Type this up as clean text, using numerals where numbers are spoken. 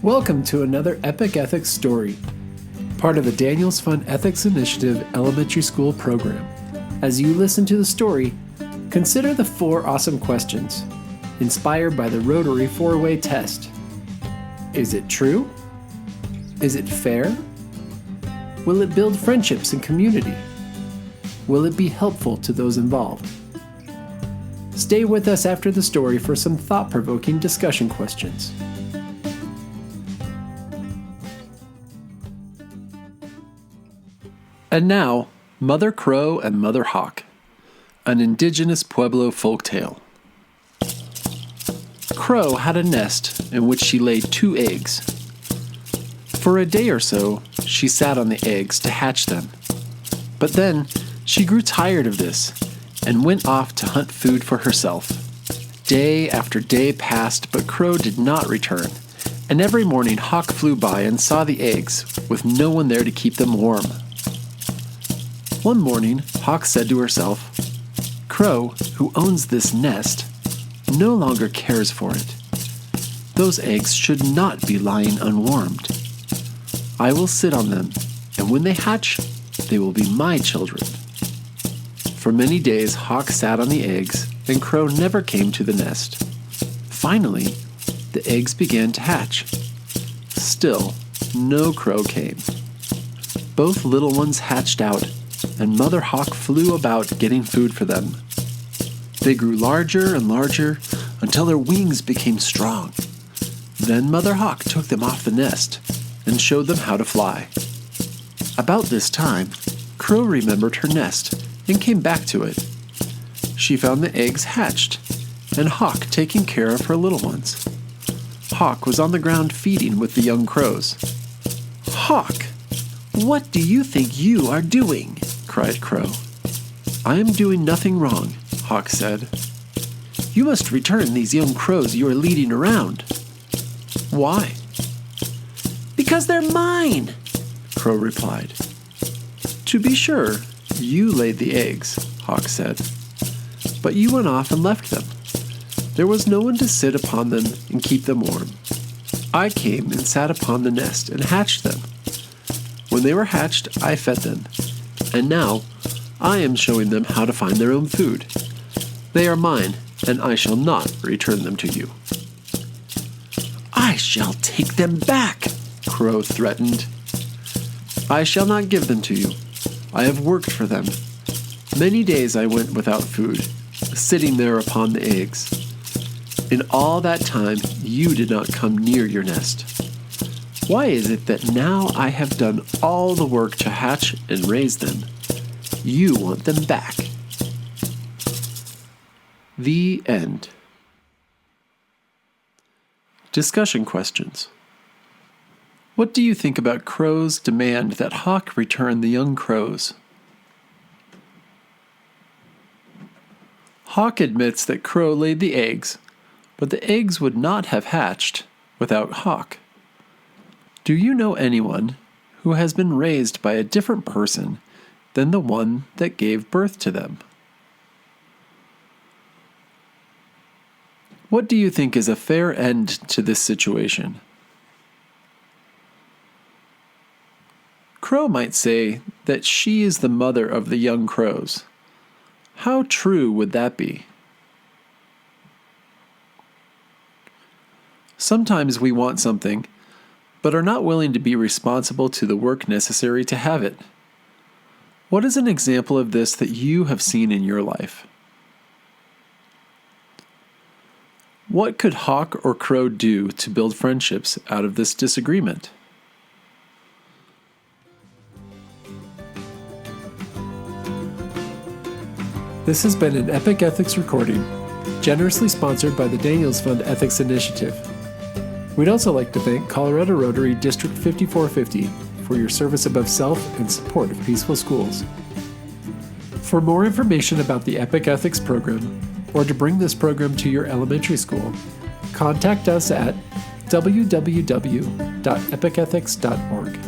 Welcome to another Epic Ethics story, part of the Daniels Fund Ethics Initiative Elementary School program. As you listen to the story, consider the 4 awesome questions, inspired by the Rotary 4-way test. Is it true? Is it fair? Will it build friendships and community? Will it be helpful to those involved? Stay with us after the story for some thought-provoking discussion questions. And now, Mother Crow and Mother Hawk, an Indigenous Pueblo folktale. Crow had a nest in which she laid 2 eggs. For a day or so, she sat on the eggs to hatch them. But then, she grew tired of this and went off to hunt food for herself. Day after day passed, but Crow did not return, and every morning Hawk flew by and saw the eggs, with no one there to keep them warm. One morning, Hawk said to herself, "Crow, who owns this nest, no longer cares for it. Those eggs should not be lying unwarmed. I will sit on them, and when they hatch, they will be my children." For many days, Hawk sat on the eggs, and Crow never came to the nest. Finally, the eggs began to hatch. Still, no Crow came. Both little ones hatched out, and Mother Hawk flew about getting food for them. They grew larger and larger until their wings became strong. Then Mother Hawk took them off the nest and showed them how to fly. About this time, Crow remembered her nest and came back to it. She found the eggs hatched and Hawk taking care of her little ones. Hawk was on the ground feeding with the young crows. "Hawk, what do you think you are doing?" cried Crow. "I am doing nothing wrong," Hawk said. "You must return these young crows you are leading around." "Why?" "Because they're mine," Crow replied. "To be sure, you laid the eggs," Hawk said. "But you went off and left them. There was no one to sit upon them and keep them warm. I came and sat upon the nest and hatched them. When they were hatched, I fed them. And now, I am showing them how to find their own food. They are mine, and I shall not return them to you." "I shall take them back," Crow threatened. "I shall not give them to you. I have worked for them. Many days I went without food, sitting there upon the eggs. In all that time, you did not come near your nest. Why is it that now I have done all the work to hatch and raise them, you want them back?" The end. Discussion questions. What do you think about Crow's demand that Hawk return the young crows? Hawk admits that Crow laid the eggs, but the eggs would not have hatched without Hawk. Do you know anyone who has been raised by a different person than the one that gave birth to them? What do you think is a fair end to this situation? Crow might say that she is the mother of the young crows. How true would that be? Sometimes we want something, but are not willing to be responsible to the work necessary to have it. What is an example of this that you have seen in your life? What could Hawk or Crow do to build friendships out of this disagreement? This has been an Epic Ethics recording, generously sponsored by the Daniels Fund Ethics Initiative. We'd also like to thank Colorado Rotary District 5450 for your service above self and support of peaceful schools. For more information about the Epic Ethics program, or to bring this program to your elementary school, contact us at www.epicethics.org.